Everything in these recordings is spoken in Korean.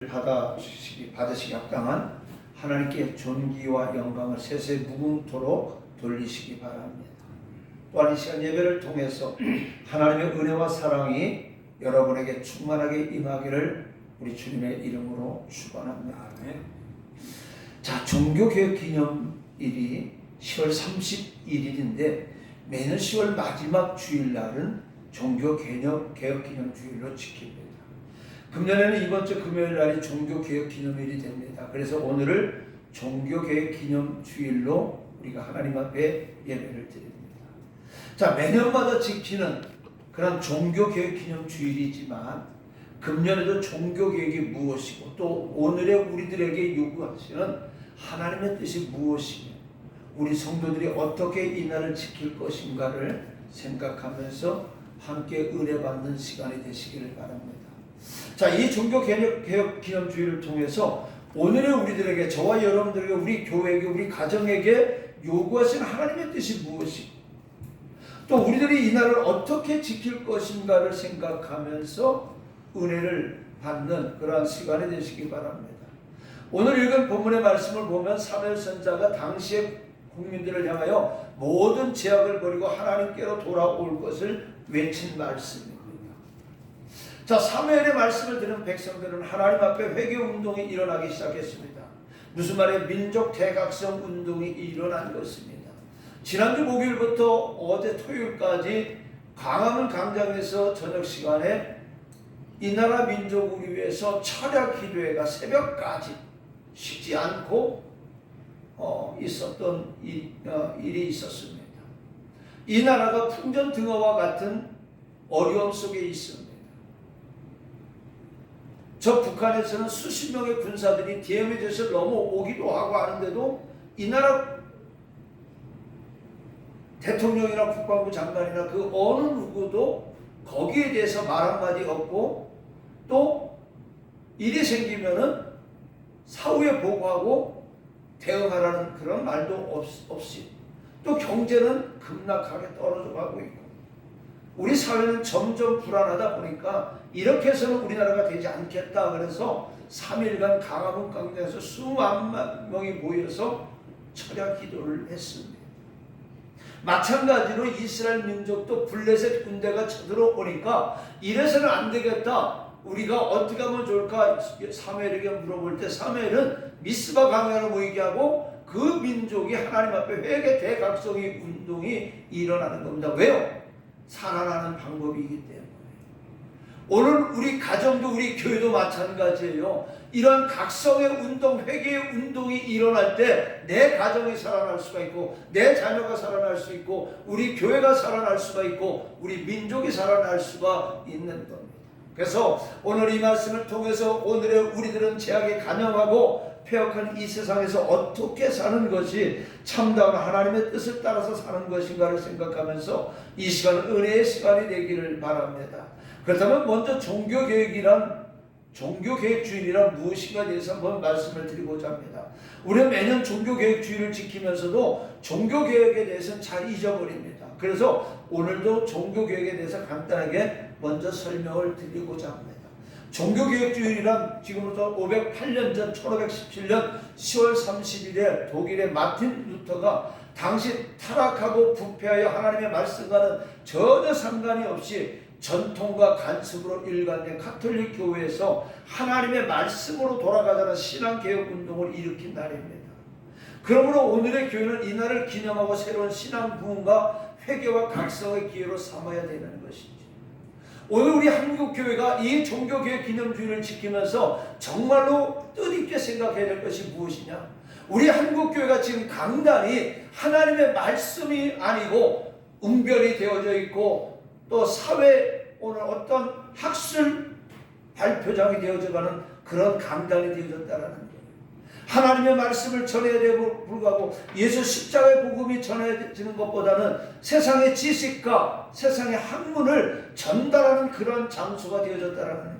받으시기 합당한 하나님께 존귀와 영광을 세세 무궁토록 돌리시기 바랍니다. 또한 이 시간 예배를 통해서 하나님의 은혜와 사랑이 여러분에게 충만하게 임하기를 우리 주님의 이름으로 축원합니다. 자, 종교개혁기념일이 10월 31일인데 매년 10월 마지막 주일날은 종교개혁기념주일로 지킵니다. 금년에는 이번 주 금요일 날이 종교개혁기념일이 됩니다. 그래서 오늘을 종교개혁기념주일로 우리가 하나님 앞에 예배를 드립니다. 자, 매년마다 지키는 그런 종교개혁기념주일이지만 금년에도 종교개혁이 무엇이고 또 오늘의 우리들에게 요구하시는 하나님의 뜻이 무엇이며 우리 성도들이 어떻게 이 날을 지킬 것인가를 생각하면서 함께 은혜 받는 시간이 되시기를 바랍니다. 자, 이 종교개혁기념주의를 통해서 오늘의 우리들에게, 저와 여러분들에게, 우리 교회에게, 우리 가정에게 요구하신 하나님의 뜻이 무엇이고 또 우리들이 이 날을 어떻게 지킬 것인가를 생각하면서 은혜를 받는 그러한 시간이 되시기 바랍니다. 오늘 읽은 본문의 말씀을 보면 사무엘 선지자가 당시의 국민들을 향하여 모든 제약을 버리고 하나님께로 돌아올 것을 외친 말씀입니다. 자, 사무엘의 말씀을 들은 백성들은 하나님 앞에 회개운동이 일어나기 시작했습니다. 무슨 말이에요? 민족 대각성 운동이 일어난 것입니다. 지난주 목요일부터 어제 토요일까지 광화문 광장에서 저녁 시간에 이 나라 민족을 위해서 철야 기도회가 새벽까지 쉬지 않고 있었던 일이 있었습니다. 이 나라가 풍전등화와 같은 어려움 속에 있습니다. 저 북한에서는 수십 명의 군사들이 DMZ에서 넘어오기도 하고 하는데도 이 나라 대통령이나 국방부 장관이나 그 어느 누구도 거기에 대해서 말 한마디 없고 또 일이 생기면은 사후에 보고하고 대응하라는 그런 말도 없이 또 경제는 급락하게 떨어져 가고 있고 우리 사회는 점점 불안하다 보니까 이렇게 해서는 우리나라가 되지 않겠다. 그래서 3일간 광화문 광장에서 수만 명이 모여서 철야 기도를 했습니다. 마찬가지로 이스라엘 민족도 블레셋 군대가 쳐들어오니까 이래서는 안 되겠다. 우리가 어떻게 하면 좋을까? 사무엘에게 물어볼 때 사무엘은 미스바 광야로 모이게 하고 그 민족이 하나님 앞에 회개 대각성의 운동이 일어나는 겁니다. 왜요? 살아나는 방법이기 때문에. 오늘 우리 가정도 우리 교회도 마찬가지예요. 이런 각성의 운동, 회개의 운동이 일어날 때 내 가정이 살아날 수가 있고 내 자녀가 살아날 수 있고 우리 교회가 살아날 수가 있고 우리 민족이 살아날 수가 있는 겁니다. 그래서 오늘 이 말씀을 통해서 오늘의 우리들은 죄악에 간영하고 폐역한 이 세상에서 어떻게 사는 것이 참다운 하나님의 뜻을 따라서 사는 것인가를 생각하면서 이 시간은 은혜의 시간이 되기를 바랍니다. 그렇다면 먼저 종교개혁주일이란 무엇인가에 대해서 한번 말씀을 드리고자 합니다. 우리는 매년 종교개혁주일을 지키면서도 종교개혁에 대해서는 잘 잊어버립니다. 그래서 오늘도 종교개혁에 대해서 간단하게 먼저 설명을 드리고자 합니다. 종교개혁주일이란 지금부터 508년 전 1517년 10월 30일에 독일의 마틴 루터가 당시 타락하고 부패하여 하나님의 말씀과는 전혀 상관이 없이 전통과 간습으로 일관된 가톨릭 교회에서 하나님의 말씀으로 돌아가자는 신앙개혁운동을 일으킨 날입니다. 그러므로 오늘의 교회는 이 날을 기념하고 새로운 신앙 부흥과 회개와 각성의 기회로 삼아야 되는 것이죠. 오늘 우리 한국교회가 이 종교개혁 기념주의를 지키면서 정말로 뜻있게 생각해야 될 것이 무엇이냐? 우리 한국교회가 지금 강단이 하나님의 말씀이 아니고 웅변이 되어져 있고 또 사회 오늘 어떤 학술 발표장이 되어져가는 그런 강단이 되어졌다는 거예요. 하나님의 말씀을 전해야 되고 불구하고 예수 십자가의 복음이 전해지는 것보다는 세상의 지식과 세상의 학문을 전달하는 그런 장소가 되어졌다는 거예요.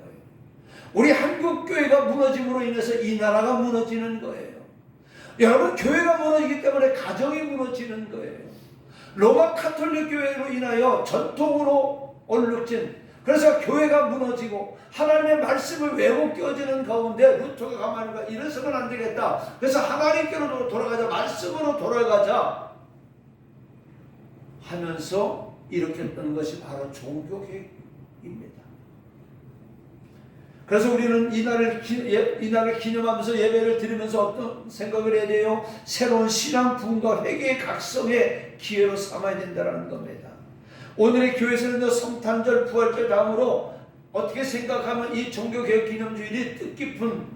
우리 한국교회가 무너짐으로 인해서 이 나라가 무너지는 거예요. 여러분, 교회가 무너지기 때문에 가정이 무너지는 거예요. 로마 카톨릭 교회로 인하여 전통으로 얼룩진 그래서 교회가 무너지고 하나님의 말씀을 왜곡되어지는 가운데 루터가 가만히 가 이래서는 안 되겠다. 그래서 하나님께로 돌아가자, 말씀으로 돌아가자 하면서 일으켰던 것이 바로 종교개혁입니다. 그래서 우리는 이날을 기념하면서 예배를 드리면서 어떤 생각을 해야 돼요? 새로운 신앙 부흥과 회개의 각성의 기회로 삼아야 된다는 겁니다. 오늘의 교회에서는 성탄절, 부활절 다음으로 어떻게 생각하면 이 종교개혁 기념주일이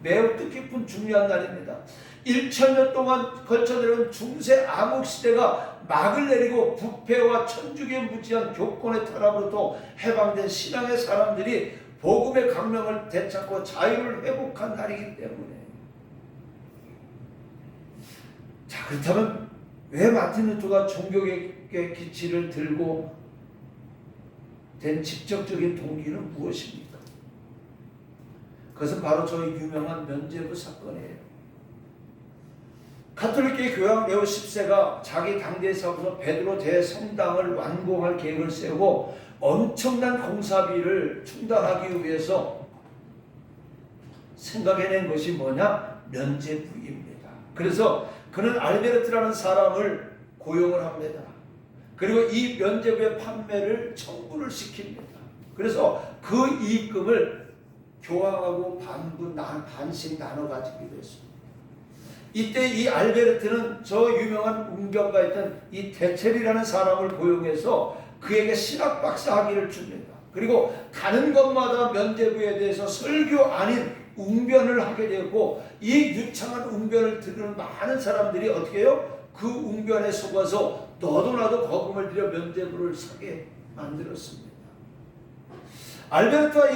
매우 뜻깊은 중요한 날입니다. 1000년 동안 걸쳐 내려온 중세 암흑시대가 막을 내리고 부패와 천주교의 무지한 교권의 탄압으로부터 해방된 신앙의 사람들이 복음의 강명을 되찾고 자유를 회복한 날이기 때문에. 자, 그렇다면 왜 마틴 루터가 종교개혁의 기치를 들고 된 직접적인 동기는 무엇입니까? 그것은 바로 저희 유명한 면죄부 사건이에요. 가톨릭계 교황 레오 10세가 자기 당대에서부터 베드로 대성당을 완공할 계획을 세우고 엄청난 공사비를 충당하기 위해서 생각해낸 것이 뭐냐? 면죄부입니다. 그래서 그는 알베르트라는 사람을 고용을 합니다. 그리고 이 면죄부의 판매를 청구를 시킵니다. 그래서 그 이익금을 교황하고 반씩 나눠 가지기로 했습니다. 이때 이 알베르트는 저 유명한 웅변가였던 이 대체리라는 사람을 고용해서 그에게 신학 박사 학위를 줍니다. 그리고 가는 곳마다 면죄부에 대해서 설교 아닌 웅변을 하게 되었고, 이 유창한 웅변을 들은 많은 사람들이 어떻게 해요? 그 웅변에 속아서 너도 나도 거금을 들여 면죄부를 사게 만들었습니다. 알베르트와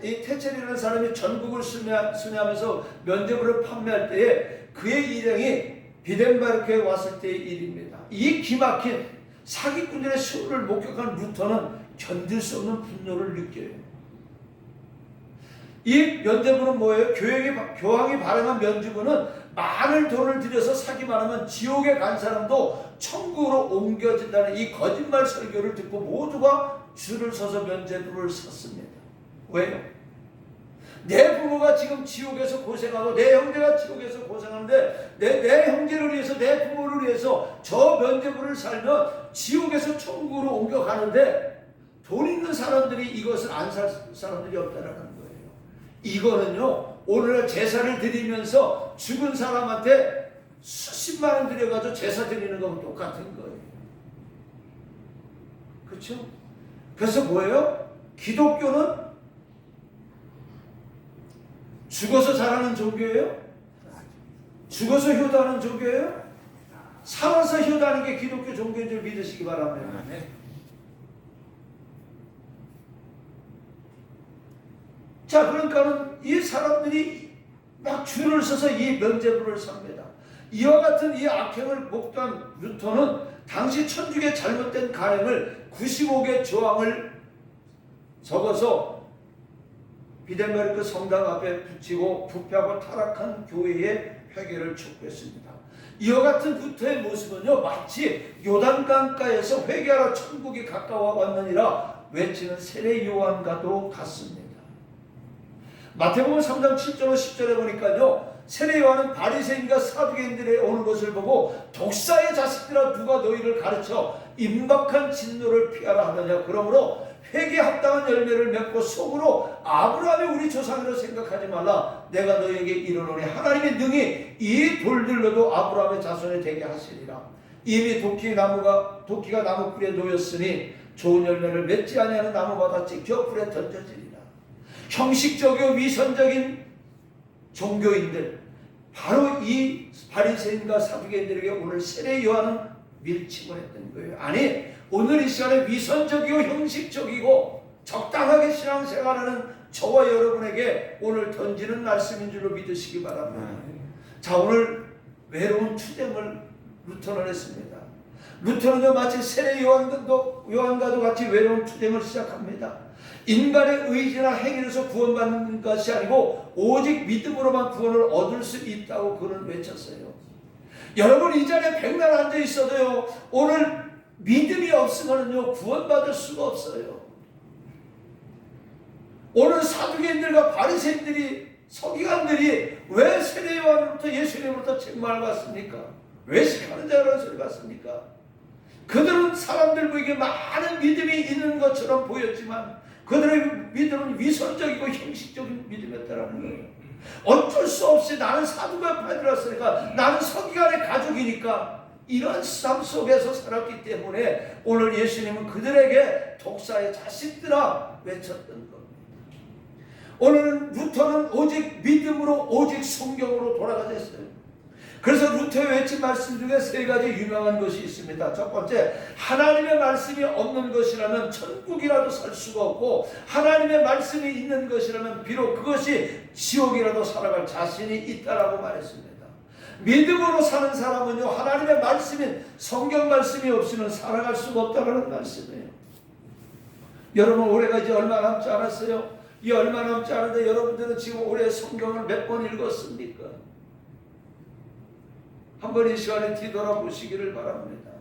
이 테체리라는 사람이 전국을 순회하면서 면죄부를 판매할 때에 그의 일행이 비덴바르크에 왔을 때의 일입니다. 이 기막힌 사기꾼들의 수를 목격한 루터는 견딜 수 없는 분노를 느껴요. 이 면죄부는 뭐예요? 교황이 발행한 면죄부는 많은 돈을 들여서 사기만 하면 지옥에 간 사람도 천국으로 옮겨진다는 이 거짓말 설교를 듣고 모두가 줄을 서서 면죄부를 샀습니다. 왜요? 내 부모가 지금 지옥에서 고생하고 내 형제가 지옥에서 고생하는데 내 형제를 위해서, 내 부모를 위해서 저 면죄부를 살면 지옥에서 천국으로 옮겨가는데 돈 있는 사람들이 이것을 안 살 사람들이 없다라는 거예요. 이거는요, 오늘날 제사를 드리면서 죽은 사람한테 수십만 원 들여가지고 제사 드리는 거하고 똑같은 거예요. 그렇죠? 그래서 뭐예요? 기독교는 죽어서 잘하는 종교예요? 죽어서 효도하는 종교예요? 살아서 효도하는 게 기독교 종교인 줄 믿으시기 바랍니다. 자, 그러니까는 이 사람들이 막 줄을 서서 이 면죄부를 삽니다. 이와 같은 이 악행을 목도한 루터는 당시 천주교의 잘못된 가행을 95개 조항을 적어서 비덴바르크 성당 앞에 붙이고 부패하고 타락한 교회의 회개를 촉구했습니다. 이와 같은 루터의 모습은요, 마치 요단강가에서 회개하러 천국이 가까워 왔느니라 외치는 세례 요한과도 같습니다. 마태복음 3장 7절로 10절에 보니까요, 세례 요한은 바리새인과 사두개인들이 오는 것을 보고 독사의 자식들아, 누가 너희를 가르쳐 임박한 진노를 피하라 하느냐. 그러므로 회개에 합당한 열매를 맺고 속으로 아브라함이 우리 조상으로 생각하지 말라. 내가 너희에게 이르노니 하나님의 능히 이 돌들로도 아브라함의 자손이 되게 하시리라. 이미 도끼가 나무 뿔에 놓였으니 좋은 열매를 맺지 아니하는 나무마다 찍혀 불에 던져지리라. 형식적이고 위선적인 종교인들, 바로 이 바리새인과 사두개인들에게 오늘 세례 요한은 밀침을 했던 거예요. 아니, 오늘 이 시간에 위선적이고 형식적이고 적당하게 신앙생활하는 저와 여러분에게 오늘 던지는 말씀인 줄로 믿으시기 바랍니다. 자, 오늘 외로운 투쟁을 루터는 했습니다. 루터는요, 마치 세례 요한과도 같이 외로운 투쟁을 시작합니다. 인간의 의지나 행위로서 구원받는 것이 아니고 오직 믿음으로만 구원을 얻을 수 있다고 그는 외쳤어요. 여러분, 이 자리에 백날 앉아 있어도요, 오늘 믿음이 없으면요 구원받을 수가 없어요. 오늘 사두개인들과 바리새인들이 서기관들이 왜 세례 요한으로부터 예수님으로부터 책망을 받습니까? 왜 시खा는 자라는 소리 받습니까? 그들은 사람들에게 많은 믿음이 있는 것처럼 보였지만 그들의 믿음은 위선적이고 형식적인 믿음이었다는 거예요. 어쩔 수 없이 나는 사두가 받으렀으니까, 나는 서기관의 가족이니까 이런 삶 속에서 살았기 때문에 오늘 예수님은 그들에게 독사의 자식들아 외쳤던 겁니다. 오늘 루터는 오직 믿음으로, 오직 성경으로 돌아가셨어요. 그래서 루터의 외친 말씀 중에 세 가지 유명한 것이 있습니다. 첫 번째, 하나님의 말씀이 없는 것이라면 천국이라도 살 수가 없고, 하나님의 말씀이 있는 것이라면 비록 그것이 지옥이라도 살아갈 자신이 있다라고 말했습니다. 믿음으로 사는 사람은요, 하나님의 말씀인 성경 말씀이 없이는 살아갈 수가 없다는 말씀이에요. 여러분, 올해가 이제 얼마 남지 않았어요? 이 얼마 남지 않은데 여러분들은 지금 올해 성경을 몇 번 읽었습니까? 한번 이 시간에 뒤돌아보시기를 바랍니다.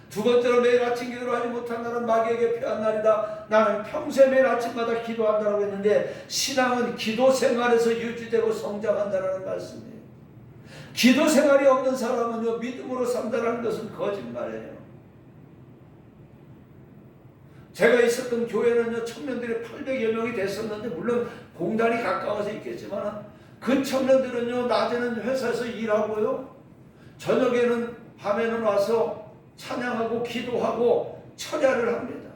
두 번째로, 매일 아침 기도를 하지 못한 날은 마귀에게 패한 날이다. 나는 평생 매일 아침마다 기도한다고 했는데, 신앙은 기도 생활에서 유지되고 성장한다는 말씀이에요. 기도 생활이 없는 사람은요, 믿음으로 산다는 것은 거짓말이에요. 제가 있었던 교회는요, 청년들이 800여 명이 됐었는데, 물론 공단이 가까워서 있겠지만 그 청년들은요, 낮에는 회사에서 일하고요, 저녁에는, 밤에는 와서 찬양하고 기도하고 철야를 합니다.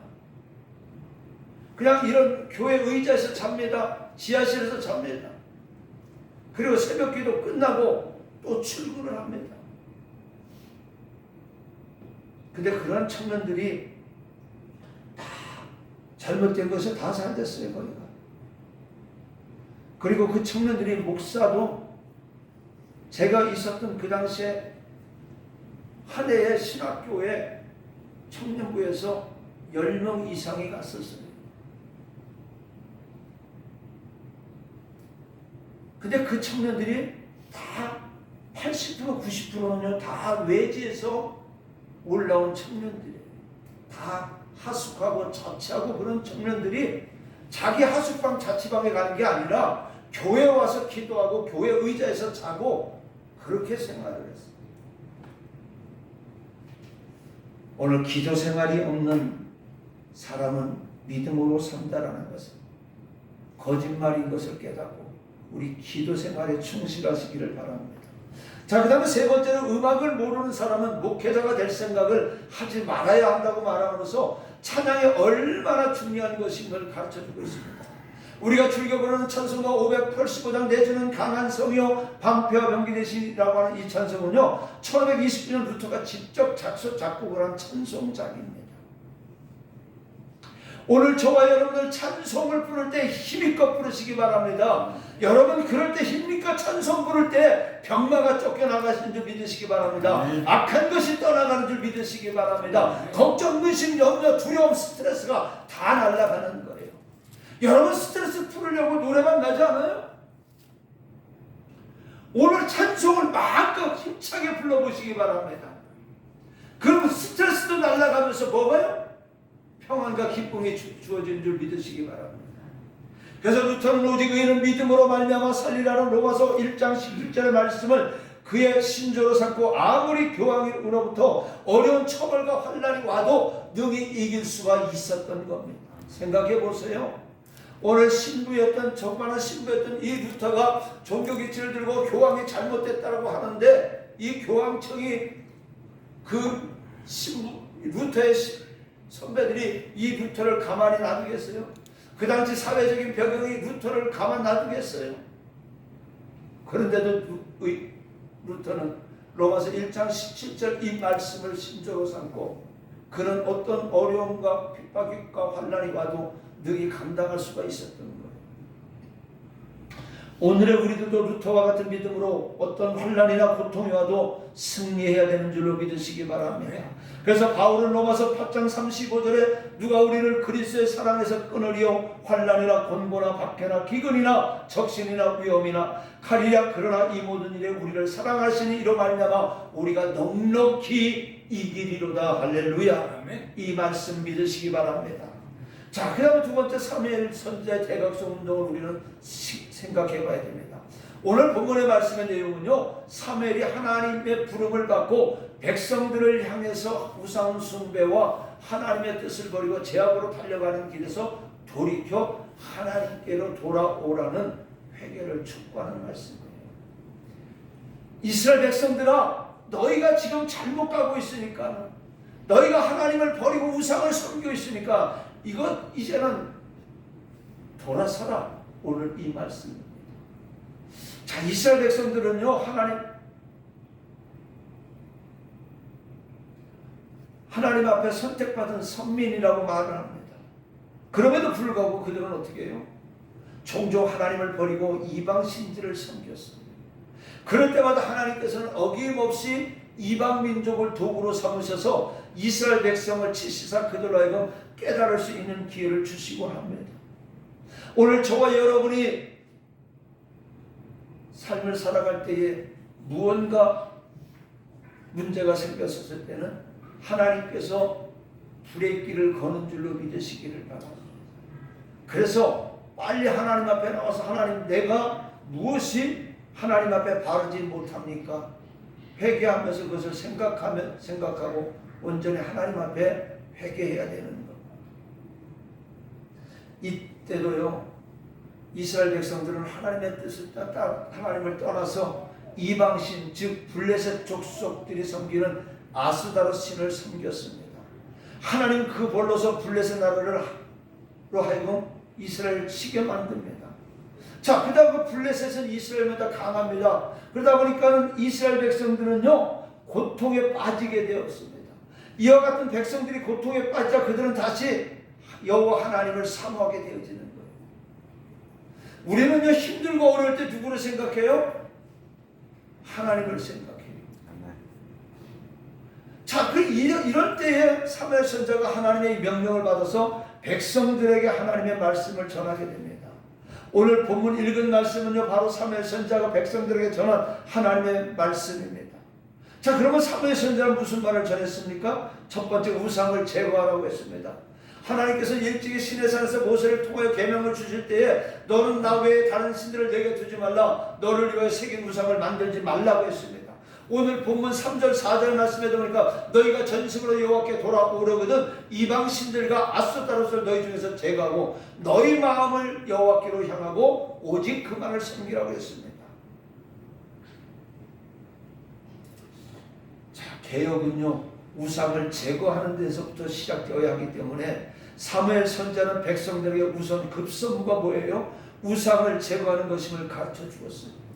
그냥 이런 교회 의자에서 잡니다. 지하실에서 잡니다. 그리고 새벽 기도 끝나고 또 출근을 합니다. 근데 그런 청년들이 다 잘못된 것을 다 잘됐어요, 거기가. 그리고 그 청년들이 목사도 제가 있었던 그 당시에 한 해에 신학교에 청년부에서 10명 이상이 갔었어요. 근데 그 청년들이 다 80% 90%는요 다 외지에서 올라온 청년들이에요. 다 하숙하고 자취하고 그런 청년들이 자기 하숙방 자취방에 가는 게 아니라 교회에 와서 기도하고 교회 의자에서 자고 그렇게 생활을 했어요. 오늘 기도 생활이 없는 사람은 믿음으로 산다라는 것은 거짓말인 것을 깨닫고 우리 기도 생활에 충실하시기를 바랍니다. 자, 그 다음에 세 번째는, 음악을 모르는 사람은 목회자가 될 생각을 하지 말아야 한다고 말함으로써 찬양이 얼마나 중요한 것인가를 가르쳐주고 있습니다. 우리가 즐겨 부르는 찬송가 585장 내주는 강한 성이요 방패와 병기 되시라고 하는 이 찬송은요, 1520년 루터가 직접 작곡 작곡을 한 찬송작입니다. 오늘 저와 여러분들 찬송을 부를 때 힘있게 부르시기 바랍니다. 여러분, 그럴 때 힘있게 찬송 부를 때 병마가 쫓겨나가시는 줄 믿으시기 바랍니다. 악한 것이 떠나가는 줄 믿으시기 바랍니다. 걱정, 의심, 염려, 두려움, 스트레스가 다 날아가는 거예요. 여러분, 스트레스 풀으려고 노래방 가지 않아요? 오늘 찬송을 마음껏 힘차게 불러보시기 바랍니다. 그럼 스트레스도 날아가면서 뭐가요? 평안과 기쁨이 주어지는 줄 믿으시기 바랍니다. 그래서 루터는 오직 의인은 믿음으로 말미암아 살리라는 로마서 1장 17절의 말씀을 그의 신조로 삼고 아무리 교황으로부터 어려운 처벌과 환난이 와도 능히 이길 수가 있었던 겁니다. 생각해 보세요. 오늘 신부였던, 정반한 신부였던 이 루터가 종교기치를 들고 교황이 잘못됐다고 하는데, 이 교황청이 그 신부 루터의 선배들이 이 루터를 가만히 놔두겠어요? 그 당시 사회적인 배경이 루터를 가만 놔두겠어요? 그런데도 루터는 로마서 1장 17절 이 말씀을 신조로 삼고 그는 어떤 어려움과 핍박과 환난이 와도 능히 감당할 수가 있었던 거예요. 오늘의 우리들도 루터와 같은 믿음으로 어떤 환난이나 고통이 와도 승리해야 되는 줄로 믿으시기 바랍니다. 그래서 바울은 로마서 8장 35절에 누가 우리를 그리스도의 사랑에서 끊으리요, 환난이나 곤고나 박해나 기근이나 적신이나 위험이나 칼이랴, 그러나 이 모든 일에 우리를 사랑하시니 이로 말미암아 우리가 넉넉히 이기리로다. 할렐루야. 이 말씀 믿으시기 바랍니다. 자, 그 다음에 두 번째 사무엘 선지자의 대각성 운동을 우리는 생각해 봐야 됩니다. 오늘 본문의 말씀의 내용은요, 사무엘이 하나님의 부름을 받고 백성들을 향해서 우상 숭배와 하나님의 뜻을 버리고 제약으로 달려가는 길에서 돌이켜 하나님께로 돌아오라는 회개를 촉구하는 말씀이에요. 이스라엘 백성들아, 너희가 지금 잘못 가고 있으니까, 너희가 하나님을 버리고 우상을 섬기고 있으니까 이거 이제는 돌아서라. 오늘 이 말씀입니다. 자, 이스라엘 백성들은요, 하나님 앞에 선택받은 선민이라고 말을 합니다. 그럼에도 불구하고 그들은 어떻게 해요? 종종 하나님을 버리고 이방 신들을 섬겼습니다. 그럴 때마다 하나님께서는 어김없이 이방 민족을 도구로 삼으셔서 이스라엘 백성을 치시사 그들로 하여금 깨달을 수 있는 기회를 주시고 합니다. 오늘 저와 여러분이 삶을 살아갈 때에 무언가 문제가 생겼을 때는 하나님께서 브레이크를 거는 줄로 믿으시기를 바랍니다. 그래서 빨리 하나님 앞에 나와서 하나님, 내가 무엇이 하나님 앞에 바르지 못합니까? 회개하면서 그것을 생각하고 온전히 하나님 앞에 회개해야 되는 것. 이때도요, 이스라엘 백성들은 하나님의 뜻을 하나님을 떠나서 이방신, 즉 블레셋 족속들이 섬기는 아스다로 신을 섬겼습니다. 하나님 그 벌로서 블레셋 나라로 하여금 이스라엘을 치게 만듭니다. 자, 그 다음 그 블레셋은 이스라엘보다 강합니다. 그러다 보니까 이스라엘 백성들은요, 고통에 빠지게 되었습니다. 이와 같은 백성들이 고통에 빠지자 그들은 다시 여호와 하나님을 사모하게 되어지는 거예요. 우리는요, 힘들고 어려울 때 누구를 생각해요? 하나님을 생각해요. 자, 이럴 때에 사무엘 선지자가 하나님의 명령을 받아서 백성들에게 하나님의 말씀을 전하게 됩니다. 오늘 본문 읽은 말씀은요, 바로 사무엘 선지자가 백성들에게 전한 하나님의 말씀입니다. 자, 그러면 사무엘 선지자는 무슨 말을 전했습니까? 첫 번째, 우상을 제거하라고 했습니다. 하나님께서 일찍이 시내산에서 모세를 통하여 계명을 주실 때에 너는 나 외에 다른 신들을 내게 두지 말라, 너를 위하여 새긴 우상을 만들지 말라고 했습니다. 오늘 본문 3절 4절 말씀에 보니까 너희가 전심으로 여호와께 돌아오려거든 이방 신들과 아스타롯을 너희 중에서 제거하고 너희 마음을 여호와께로 향하고 오직 그만을 섬기라고 했습니다. 자, 개혁은요, 우상을 제거하는 데서부터 시작되어야 하기 때문에 사무엘 선지자는 백성들에게 우선 급선무가 뭐예요? 우상을 제거하는 것임을 가르쳐 주었습니다.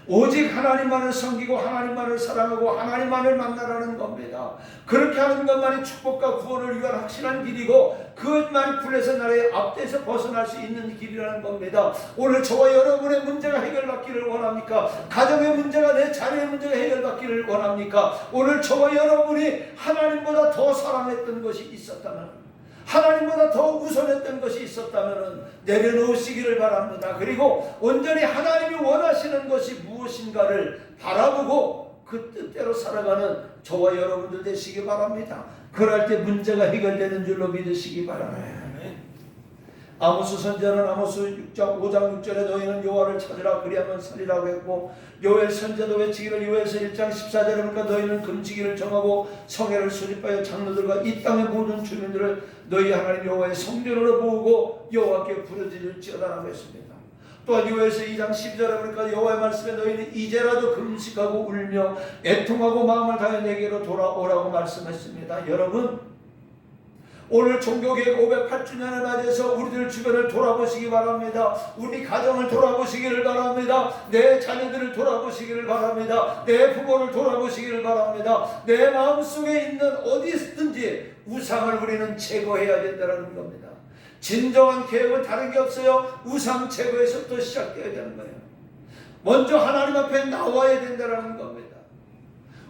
오직 하나님만을 섬기고 하나님만을 사랑하고 하나님만을 만나라는 겁니다. 그렇게 하는 것만이 축복과 구원을 위한 확실한 길이고 그것만이 블레셋 나라의 압대에서 벗어날 수 있는 길이라는 겁니다. 오늘 저와 여러분의 문제가 해결받기를 원합니까? 가정의 문제가, 내 자녀의 문제가 해결받기를 원합니까? 오늘 저와 여러분이 하나님보다 더 사랑했던 것이 있었다면, 하나님보다 더 우선했던 것이 있었다면 내려놓으시기를 바랍니다. 그리고 온전히 하나님이 원하시는 것이 무엇인가를 바라보고 그 뜻대로 살아가는 저와 여러분들 되시기 바랍니다. 그럴 때 문제가 해결되는 줄로 믿으시기 바랍니다. 아모스 선지자는 아모스 5장 6절에 너희는 여호와를 찾으라 그리하면 살리라고 했고, 요엘 선지자도 외치기를 요엘서 1장 14절에 보니까 너희는 금지기를 정하고 성회를 소집하여 장로들과 이 땅의 모든 주민들을 너희 하나님 여호와의 성전으로 모으고 여호와께 부르짖을지어다라고 했습니다. 또한 요엘서 2장 12절에 보니까 여호와의 말씀에 너희는 이제라도 금식하고 울며 애통하고 마음을 다해 내게로 돌아오라고 말씀했습니다. 여러분, 오늘 종교개혁 508주년을 맞이해서 우리들 주변을 돌아보시기 바랍니다. 우리 가정을 돌아보시기를 바랍니다. 내 자녀들을 돌아보시기를 바랍니다. 내 부모를 돌아보시기를 바랍니다. 내 마음속에 있는 어디든지 우상을 우리는 제거해야 된다는 겁니다. 진정한 개혁은 다른 게 없어요. 우상 제거에서부터 시작되어야 되는 거예요. 먼저 하나님 앞에 나와야 된다는 겁니다.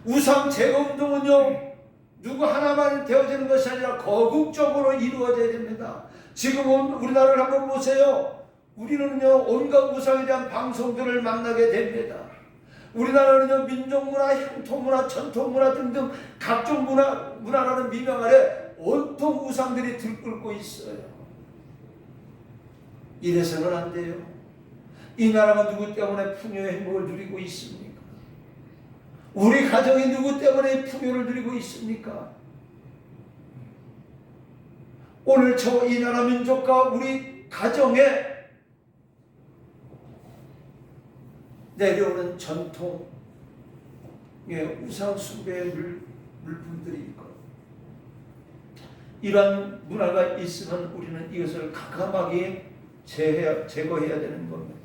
우상 제거 운동은요, 누구 하나만 되어지는 것이 아니라 거국적으로 이루어져야 됩니다. 지금 우리나라를 한번 보세요. 우리는요, 온갖 우상에 대한 방송들을 만나게 됩니다. 우리나라는요, 민족문화, 향토문화, 전통문화 등등 각종 문화라는 미명 아래 온통 우상들이 들끓고 있어요. 이래서는 안 돼요. 이 나라가 누구 때문에 풍요의 행복을 누리고 있습니까? 우리 가정이 누구 때문에 풍요를 누리고 있습니까? 오늘 저 이 나라 민족과 우리 가정에 내려오는 전통의 우상 숭배의 물품들이 있고, 이러한 문화가 있으면 우리는 이것을 가감하게 제거해야 되는 겁니다.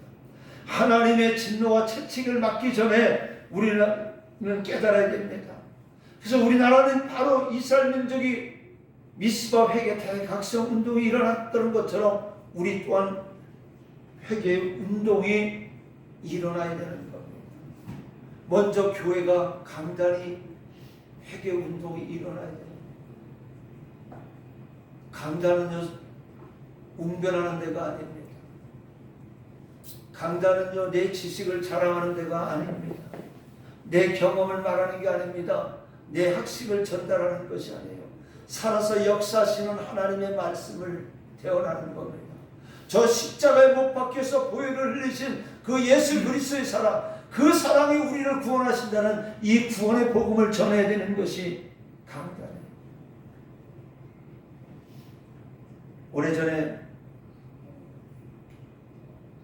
하나님의 진노와 채찍을 맞기 전에 우리는 깨달아야 됩니다. 그래서 우리나라는 바로 이스라엘 민족이 미스바 회개 대각성 운동이 일어났던 것처럼 우리 또한 회개 운동이 일어나야 되는 겁니다. 먼저 교회가 강단히 회개 운동이 일어나야 됩니다. 강단은요 웅변하는 데가 아닙니다. 강단은요 내 지식을 자랑하는 데가 아닙니다. 내 경험을 말하는 게 아닙니다. 내 학식을 전달하는 것이 아니에요. 살아서 역사하시는 하나님의 말씀을 대언하는 겁니다. 저 십자가에 못 박혀서 보혈을 흘리신 그 예수 그리스도의 사랑, 그 사랑이 우리를 구원하신다는 이 구원의 복음을 전해야 되는 것이 강단이에요. 오래전에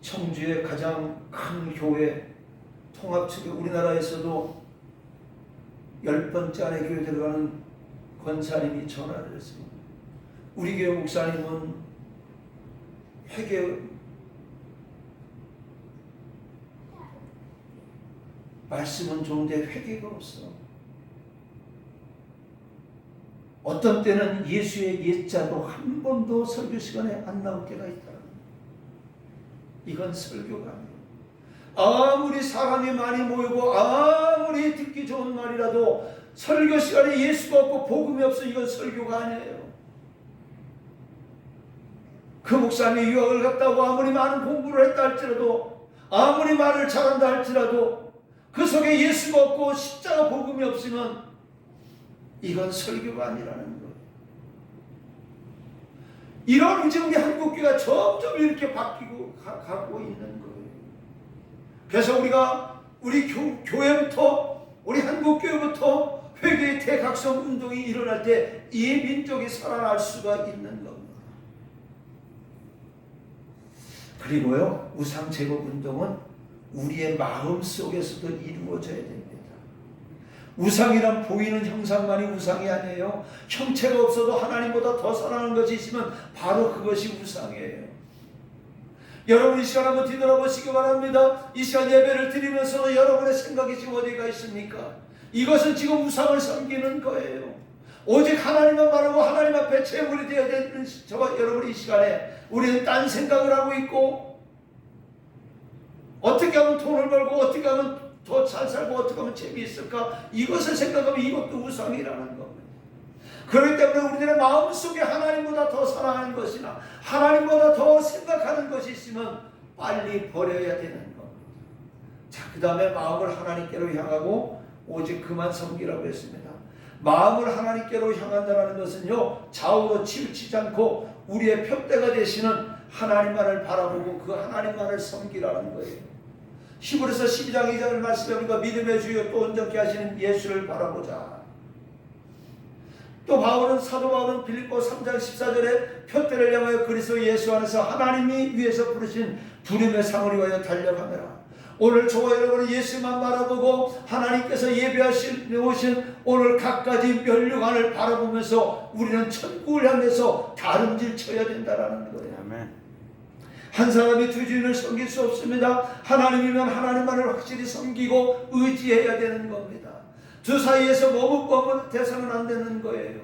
청주의 가장 큰 교회 통합측에 우리나라에서도 10번째 안에 교회 들어가는 권사님이 전화를 했습니다. 우리 교회 목사님은 회개 말씀은 좋은데 회개가 없어. 어떤 때는 예수의 예자도 한 번도 설교 시간에 안 나올 때가 있다. 이건 설교가 아니에요. 아무리 사람이 많이 모이고 아무리 듣기 좋은 말이라도 설교 시간에 예수가 없고 복음이 없어, 이건 설교가 아니에요. 그 목사님이 유학을 갔다 오고 아무리 많은 공부를 했다 할지라도, 아무리 말을 잘한다 할지라도 그 속에 예수가 없고 십자가 복음이 없으면 이건 설교가 아니라는 거예요. 이런 지금 우리 한국교회가 점점 이렇게 바뀌고 가고 있는 거예요. 그래서 우리가 우리 교회부터, 우리 한국교회부터 회개의 대각성 운동이 일어날 때 이 민족이 살아날 수가 있는 겁니다. 그리고요, 우상 제거 운동은 우리의 마음 속에서도 이루어져야 됩니다. 우상이란 보이는 형상만이 우상이 아니에요. 형체가 없어도 하나님보다 더 사랑하는 것이 있으면 바로 그것이 우상이에요. 여러분 이 시간 한번 뒤돌아보시기 바랍니다. 이 시간 예배를 드리면서 여러분의 생각이 지금 어디가 있습니까? 이것은 지금 우상을 섬기는 거예요. 오직 하나님만 바라고 하나님 앞에 제물이 되어야 되는 저와 여러분 이 시간에 우리는 딴 생각을 하고 있고, 어떻게 하면 돈을 벌고 어떻게 하면 더 잘 살고 어떻게 하면 재미있을까, 이것을 생각하면 이것도 우상이라는 겁니다. 그렇기 때문에 우리들의 마음속에 하나님보다 더 사랑하는 것이나 하나님보다 더 생각하는 것이 있으면 빨리 버려야 되는 겁니다. 자, 그 다음에 마음을 하나님께로 향하고 오직 그만 섬기라고 했습니다. 마음을 하나님께로 향한다는 것은요, 좌우로 치우치지 않고 우리의 표대가 되시는 하나님만을 바라보고 그 하나님만을 섬기라는 거예요. 히브리서 12장 2절을 말씀해보니까 믿음의 주요 또 온전케 하시는 예수를 바라보자. 또 사도 바울은 빌립보 3장 14절에 표대를 향하여 그리스도 예수 안에서 하나님이 위에서 부르신 부름의 상을 위하여 달려가느라. 오늘 저와 여러분은 예수만 바라보고 하나님께서 예배하신 오늘 갖가지 면류관을 바라보면서 우리는 천국을 향해서 다름질 쳐야 된다는 거예요. 아멘. 한 사람이 두 주인을 섬길 수 없습니다. 하나님이면 하나님만을 확실히 섬기고 의지해야 되는 겁니다. 두 사이에서 머뭇대서는 안 되는 거예요.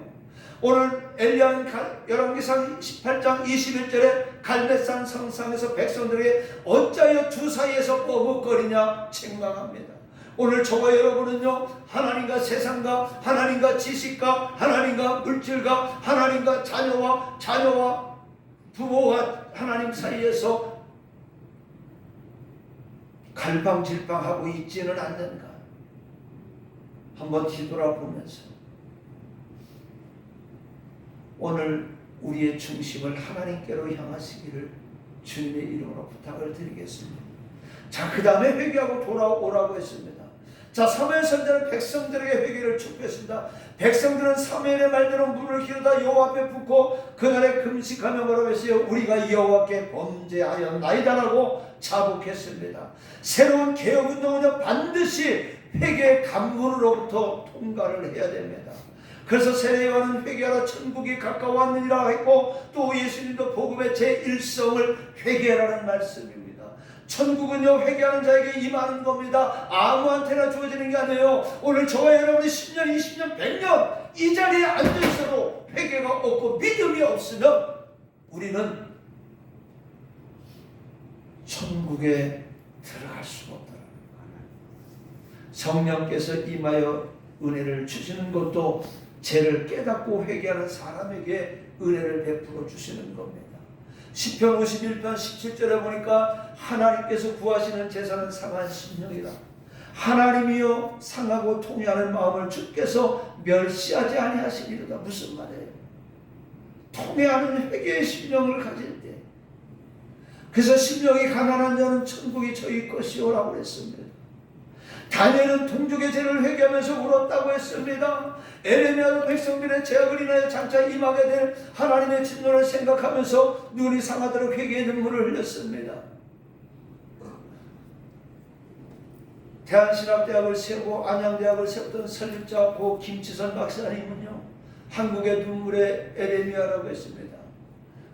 오늘 엘리야는 열왕기상 18장 21절에 갈멜산 성상에서 백성들에게 어찌하여 두 사이에서 머뭇거리냐 책망합니다. 오늘 저와 여러분은요, 하나님과 세상과 하나님과 지식과 하나님과 물질과 하나님과 자녀와 부모와 하나님 사이에서 갈팡질팡하고 있지는 않는가. 한번 뒤돌아보면서 오늘 우리의 중심을 하나님께로 향하시기를 주님의 이름으로 부탁을 드리겠습니다. 자, 그 다음에 회개하고 돌아오라고 했습니다. 자, 사무엘 선지자는 백성들에게 회개를 촉구했습니다. 백성들은 사무엘의 말대로 물을 기르다 여호와 앞에 붓고 그날에 금식하며 뭐라고 했어요? 우리가 여호와께 범죄하였나이다라고 자복했습니다. 새로운 개혁운동은요, 반드시 회개의 간문으로부터 통과를 해야 됩니다. 그래서 세례요한은 회개하라 천국이 가까웠느니라 했고, 또 예수님도 복음의 제1성을 회개하라는 말씀입니다. 천국은요, 회개하는 자에게 임하는 겁니다. 아무한테나 주어지는 게 아니에요. 오늘 저와 여러분이 10년, 20년, 100년 이 자리에 앉아있어도 회개가 없고 믿음이 없으면 우리는 천국에 들어갈 수가 없다는 거예요. 성령께서 임하여 은혜를 주시는 것도 죄를 깨닫고 회개하는 사람에게 은혜를 베풀어 주시는 겁니다. 시편 51편 17절에 보니까 하나님께서 구하시는 제사는 상한 심령이라. 하나님이여 상하고 통회하는 마음을 주께서 멸시하지 아니하시리로다. 무슨 말이에요? 통회하는 회개의 심령을 가질 때, 그래서 심령이 가난한 자는 천국이 저희 것이오라고 했습니다. 다니엘은 동족의 죄를 회개하면서 울었다고 했습니다. 에레미야도 백성들의 죄악을 인하여 장차 임하게 될 하나님의 진노를 생각하면서 눈이 상하도록 회개의 눈물을 흘렸습니다. 대한신학대학을 세우고 안양대학을 세웠던 설립자 고 김치선 박사님은요, 한국의 눈물의 에레미야라고 했습니다.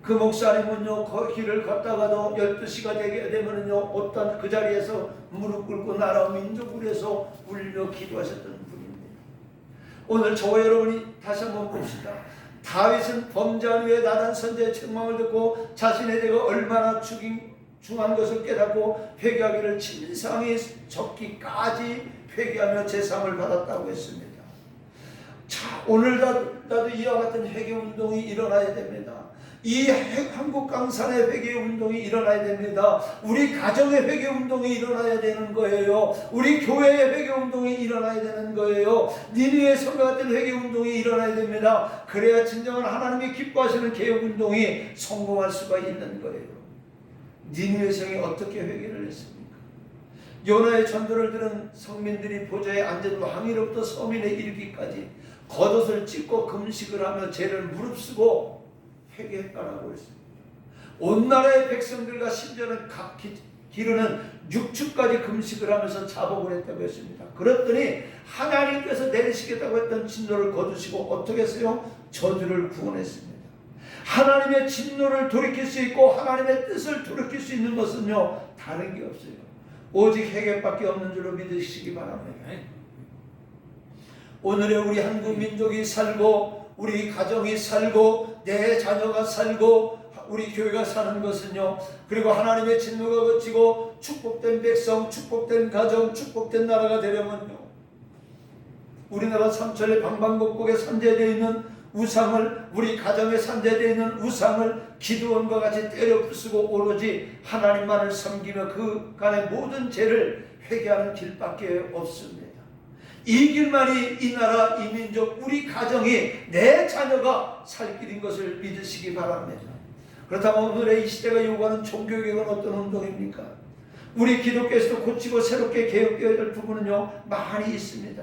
그 목사님은요, 그 길을 걷다가도 12시가 되게 되면은요, 어떤 그 자리에서 무릎 꿇고 나라 민족을 위해서 울며 기도하셨던 분입니다. 오늘 저와 여러분이 다시 한번 봅시다. 다윗은 범죄한 후에 나단 선지자의 책망을 듣고 자신의 죄가 얼마나 중한 것을 깨닫고 회개하기를 진상이 적기까지 회개하며 제상을 받았다고 했습니다. 자, 오늘 나도 이와 같은 회개운동이 일어나야 됩니다. 이 한국 강산의 회개운동이 일어나야 됩니다. 우리 가정의 회개운동이 일어나야 되는 거예요. 우리 교회의 회개운동이 일어나야 되는 거예요. 니느웨 성과 같은 회개운동이 일어나야 됩니다. 그래야 진정한 하나님이 기뻐하시는 개혁운동이 성공할 수가 있는 거예요. 니느웨 성이 어떻게 회개를 했습니까? 요나의 전도를 들은 성민들이 보좌에 앉은 왕위로부터 서민의 이르기까지 겉옷을 찢고 금식을 하며 죄를 무릅쓰고 회개했다라고 했습니다. 온 나라의 백성들과 심지어는 각 기르는 6주까지 금식을 하면서 자복을 했다고 했습니다. 그랬더니 하나님께서 내리시겠다고 했던 진노를 거두시고 어떻게 했어요? 저주를 구원했습니다. 하나님의 진노를 돌이킬 수 있고 하나님의 뜻을 돌이킬 수 있는 것은요, 다른 게 없어요. 오직 회개밖에 없는 줄로 믿으시기 바랍니다. 오늘의 우리 한국 민족이 살고 우리 가정이 살고 내 자녀가 살고 우리 교회가 사는 것은요, 그리고 하나님의 진노가 그치고 축복된 백성, 축복된 가정, 축복된 나라가 되려면요, 우리나라 삼천리 방방곡곡에 산재되어 있는 우상을, 우리 가정에 산재되어 있는 우상을 기드온과 같이 때려 부수고 오로지 하나님만을 섬기며 그간의 모든 죄를 회개하는 길밖에 없습니다. 이 길만이 이 나라, 이 민족, 우리 가정이 내 자녀가 살 길인 것을 믿으시기 바랍니다. 그렇다면 오늘의 이 시대가 요구하는 종교개혁은 어떤 운동입니까? 우리 기독교에서도 고치고 새롭게 개혁되어야 될 부분은요, 많이 있습니다.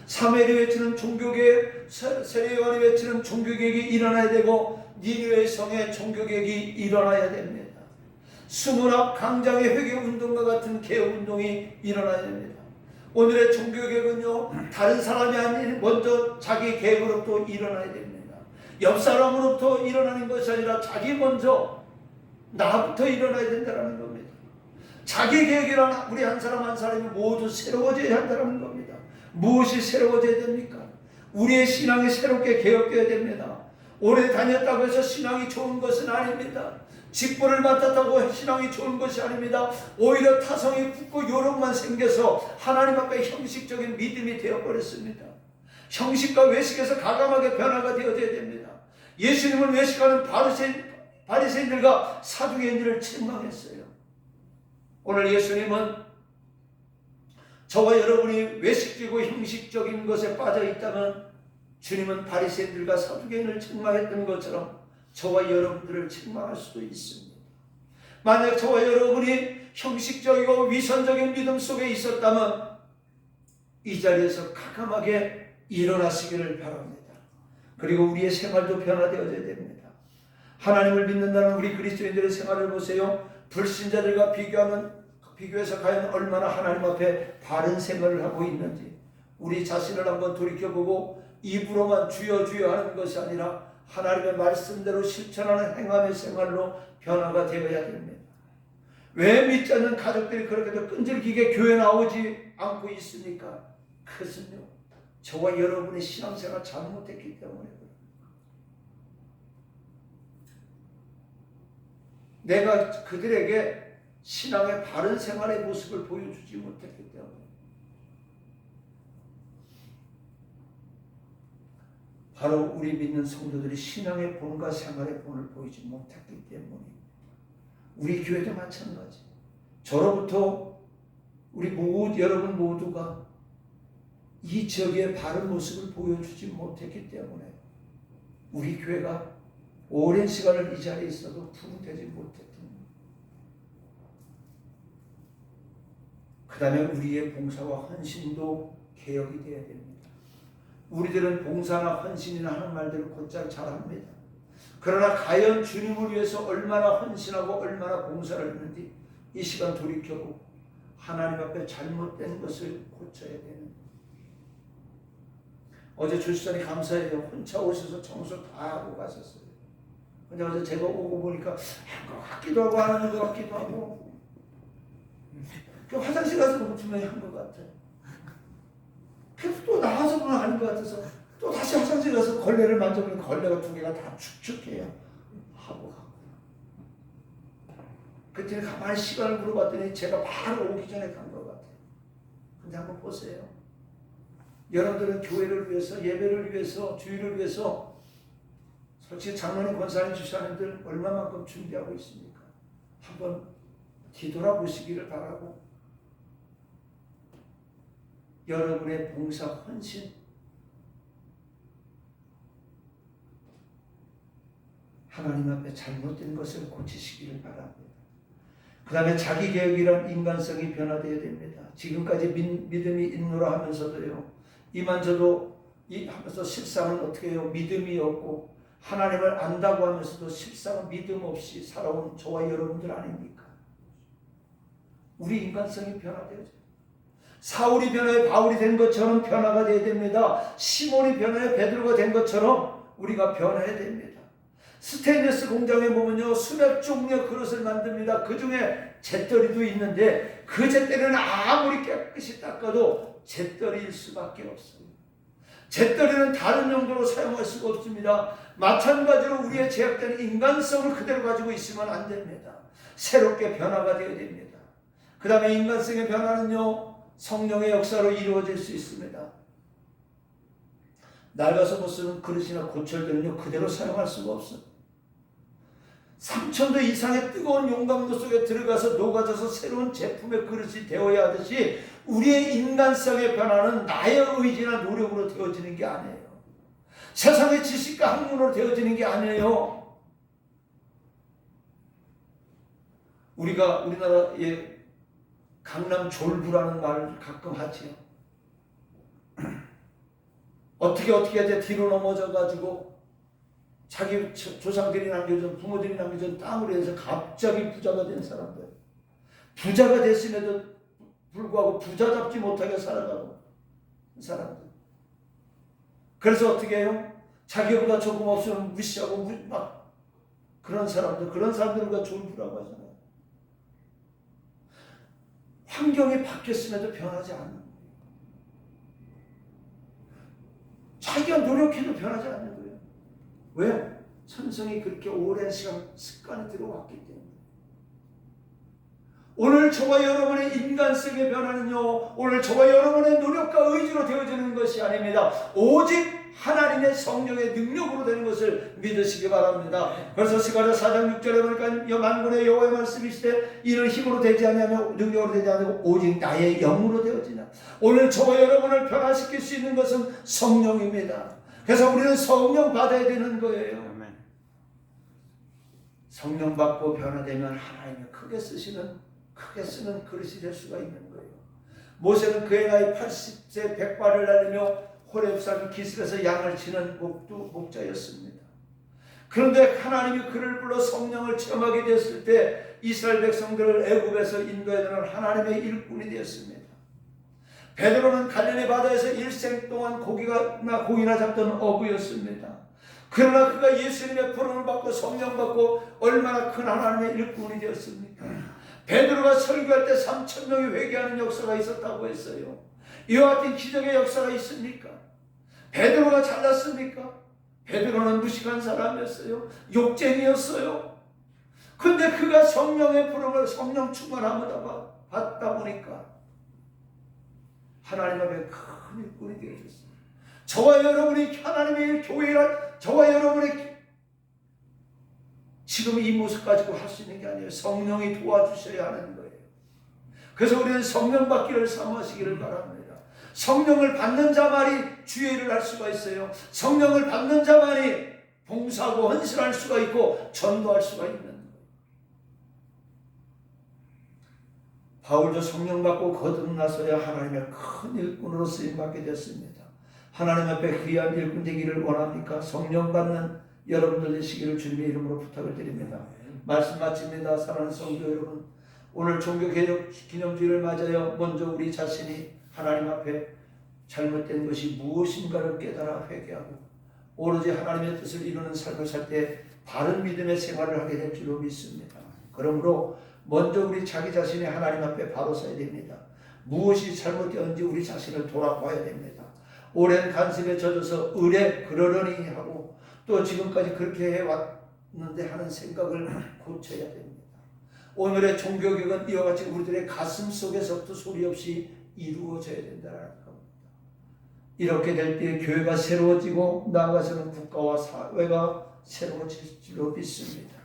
사무엘이 외치는 종교개혁, 세례요한이 외치는 종교개혁이 일어나야 되고 니느웨 성의 종교개혁이 일어나야 됩니다. 수문학 강장의 회개운동과 같은 개혁운동이 일어나야 됩니다. 오늘의 종교개혁은요, 다른 사람이 아닌 먼저 자기 개혁으로부터 일어나야 됩니다. 옆 사람으로부터 일어나는 것이 아니라 자기 먼저 나부터 일어나야 된다는 겁니다. 자기 개혁이란 우리 한 사람 한 사람이 모두 새로워져야 한다는 겁니다. 무엇이 새로워져야 됩니까? 우리의 신앙이 새롭게 개혁되어야 됩니다. 오래 다녔다고 해서 신앙이 좋은 것은 아닙니다. 직분을 맡았다고 신앙이 좋은 것이 아닙니다. 오히려 타성이 붙고 요령만 생겨서 하나님 앞에 형식적인 믿음이 되어버렸습니다. 형식과 외식에서 가감하게 변화가 되어져야 됩니다. 예수님은 외식하는 바리새인들과 사두개인들을 책망했어요. 오늘 예수님은 저와 여러분이 외식적이고 형식적인 것에 빠져 있다면 주님은 바리새인들과 사두개인을 책망했던 것처럼 저와 여러분들을 책망할 수도 있습니다. 만약 저와 여러분이 형식적이고 위선적인 믿음 속에 있었다면 이 자리에서 가감하게 일어나시기를 바랍니다. 그리고 우리의 생활도 변화되어야 됩니다. 하나님을 믿는다는 우리 그리스도인들의 생활을 보세요. 불신자들과 비교해서 과연 얼마나 하나님 앞에 바른 생활을 하고 있는지 우리 자신을 한번 돌이켜보고 입으로만 주여 주여 하는 것이 아니라 하나님의 말씀대로 실천하는 행함의 생활로 변화가 되어야 됩니다. 왜 믿지 않는 가족들이 그렇게도 끈질기게 교회 나오지 않고 있습니까? 그것은요, 저와 여러분의 신앙생활 잘못했기 때문에 내가 그들에게 신앙의 바른 생활의 모습을 보여주지 못했기 때문에 바로 우리 믿는 성도들이 신앙의 본과 생활의 본을 보이지 못했기 때문입니다. 우리 교회도 마찬가지. 저로부터 우리 여러분 모두가 이 지역의 바른 모습을 보여주지 못했기 때문에 우리 교회가 오랜 시간을 이 자리에 있어도 부흥되지 못했던 거예요. 그 다음에 우리의 봉사와 헌신도 개혁이 되어야 됩니다. 우리들은 봉사나 헌신이나 하는 말들을 곧잘 잘합니다. 그러나 과연 주님을 위해서 얼마나 헌신하고 얼마나 봉사를 했는지 이 시간 돌이켜보고 하나님 앞에 잘못된 것을 고쳐야 되는. 어제 주시더니 감사해요. 혼자 오셔서 청소 다 하고 가셨어요. 근데 어제 제가 오고 보니까 한 것 같기도 하고 안 하는 것 같기도 하고 화장실 가서 보면 분명히 한 것 같아요. 그래서 또 나와서 보면 아닌 것 같아서 또 다시 화장실 가서 걸레를 만져보면 걸레가 두 개가 다 축축해요. 하고 가고. 그때 가만히 시간을 물어봤더니 제가 바로 오기 전에 간 것 같아요. 근데 한번 보세요. 여러분들은 교회를 위해서, 예배를 위해서, 주일을 위해서 솔직히 장로님, 권사님, 주사님들 얼마만큼 준비하고 있습니까? 한번 뒤돌아보시기를 바라고 여러분의 봉사, 헌신 하나님 앞에 잘못된 것을 고치시기를 바랍니다. 그 다음에 자기개혁이란 인간성이 변화되어야 됩니다. 지금까지 믿음이 있노라 하면서도요, 이만저도 하면서 실상은 어떻게 해요? 믿음이 없고 하나님을 안다고 하면서도 실상은 믿음 없이 살아온 저와 여러분들 아닙니까? 우리 인간성이 변화되어야죠. 사울이 변화해 바울이 된 것처럼 변화가 되어야 됩니다. 시몬이 변화해 베드로가 된 것처럼 우리가 변화해야 됩니다. 스테인리스 공장에 보면요, 수백 종류의 그릇을 만듭니다. 그 중에 잿더리도 있는데 그 잿더리는 아무리 깨끗이 닦아도 잿더리일 수밖에 없습니다. 잿더리는 다른 용도로 사용할 수가 없습니다. 마찬가지로 우리의 제약된 인간성을 그대로 가지고 있으면 안 됩니다. 새롭게 변화가 되어야 됩니다. 그 다음에 인간성의 변화는요, 성령의 역사로 이루어질 수 있습니다. 낡아서 못 쓰는 그릇이나 고철들은요, 그대로 사용할 수가 없어요. 3000도 이상의 뜨거운 용광로 속에 들어가서 녹아져서 새로운 제품의 그릇이 되어야 하듯이 우리의 인간성의 변화는 나의 의지나 노력으로 되어지는 게 아니에요. 세상의 지식과 학문으로 되어지는 게 아니에요. 우리가 우리나라의 강남 졸부라는 말을 가끔 하지요. 어떻게 해야 뒤로 넘어져가지고 자기 조상들이 남겨준, 부모들이 남겨준 땅으로 해서 갑자기 부자가 된 사람들. 부자가 됐음에도 불구하고 부자답지 못하게 살아가고 사람들. 그래서 어떻게 해요? 자기보다 조금 없으면 무시하고 막 그런 사람들을 우리가 졸부라고 하잖아요. 환경이 바뀌었음에도 변하지 않는 거예요. 자기가 노력해도 변하지 않는 거예요. 왜? 천성이 그렇게 오랜 시간 습관이 들어왔기 때문에. 오늘 저와 여러분의 인간성의 변화는요, 오늘 저와 여러분의 노력과 의지로 되어지는 것이 아닙니다. 오직 하나님의 성령의 능력으로 되는 것을 믿으시기 바랍니다. 그래서 스가랴 4장 6절에 보니까 만군의 여호와의 말씀이시되 이는 힘으로 되지 않으며 능력으로 되지 않고 오직 나의 영으로 되어지나. 오늘 저와 여러분을 변화시킬 수 있는 것은 성령입니다. 그래서 우리는 성령 받아야 되는 거예요. 성령 받고 변화되면 하나님이 크게 쓰는 그릇이 될 수가 있는 거예요. 모세는 그의 나이 80세 백발을 날리며 호렙산 기슭에서 양을 치는 목자였습니다. 그런데 하나님이 그를 불러 성령을 체험하게 됐을 때 이스라엘 백성들을 애굽에서 인도해내는 하나님의 일꾼이 되었습니다. 베드로는 갈릴리 바다에서 일생 동안 고기나 잡던 어부였습니다. 그러나 그가 예수님의 부름을 받고 성령 받고 얼마나 큰 하나님의 일꾼이 되었습니까? 베드로가 설교할 때 3,000명이 회개하는 역사가 있었다고 했어요. 이와 같은 기적의 역사가 있습니까? 베드로가 잘났습니까? 베드로는 무식한 사람이었어요. 욕쟁이였어요. 근데 그가 성령의 부름을 성령 충만함을 받다 보니까 하나님 앞에 큰 일꾼이 되어졌어요. 저와 여러분이 하나님의 교회란 저와 여러분이 지금 이 모습 가지고 할 수 있는 게 아니에요. 성령이 도와주셔야 하는 거예요. 그래서 우리는 성령 받기를 사모하시기를 바랍니다. 성령을 받는 자만이 주의 일을 할 수가 있어요. 성령을 받는 자만이 봉사하고 헌신할 수가 있고 전도할 수가 있는 거예요. 바울도 성령 받고 거듭나서야 하나님의 큰 일꾼으로 쓰임받게 됐습니다. 하나님 앞에 귀한 일꾼 되기를 원합니까? 성령 받는 여러분들 되시기를 주님의 이름으로 부탁을 드립니다. 말씀 마칩니다. 사랑하는 성도 여러분, 오늘 종교개혁 기념주일을 맞아요. 먼저 우리 자신이 하나님 앞에 잘못된 것이 무엇인가를 깨달아 회개하고 오로지 하나님의 뜻을 이루는 삶을 살 때 바른 믿음의 생활을 하게 될 줄로 믿습니다. 그러므로 먼저 우리 자기 자신이 하나님 앞에 바로 서야 됩니다. 무엇이 잘못되었는지 우리 자신을 돌아봐야 됩니다. 오랜 간섭에 젖어서 의뢰 그러려니 하고 또 지금까지 그렇게 해왔는데 하는 생각을 고쳐야 됩니다. 오늘의 종교개혁은 이와 같이 우리들의 가슴 속에서부터 소리 없이 이루어져야 된다는 겁니다. 이렇게 될 때 교회가 새로워지고 나아가서는 국가와 사회가 새로워질 줄로 믿습니다.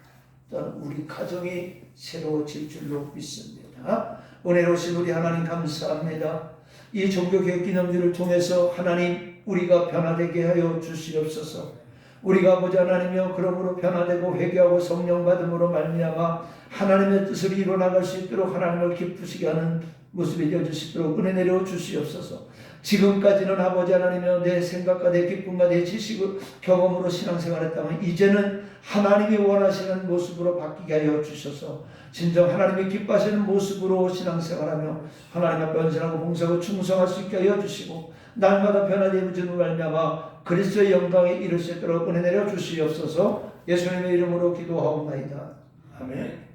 또한 우리 가정이 새로워질 줄로 믿습니다. 은혜로우신 우리 하나님 감사합니다. 이 종교개혁 기념주를 통해서 하나님 우리가 변화되게 하여 주시옵소서. 우리가 아버지 하나님이여 그러므로 변화되고 회개하고 성령 받음으로 말미암아 하나님의 뜻을 이루어나갈 수 있도록 하나님을 기쁘시게 하는 모습이 되어주시도록 은혜 내려 주시옵소서. 지금까지는 아버지 하나님이여 내 생각과 내 기쁨과 내 지식을 경험으로 신앙생활했다면 이제는 하나님이 원하시는 모습으로 바뀌게 하여 주셔서 진정 하나님이 기뻐하시는 모습으로 신앙생활하며 하나님 앞에 헌신하고 봉사하고 충성할 수 있게 하여 주시고 날마다 변화되는 줄을 말미암아 그리스도의 영광에 이를 수 있도록 은혜 내려 주시옵소서. 예수님의 이름으로 기도하옵나이다. 아멘.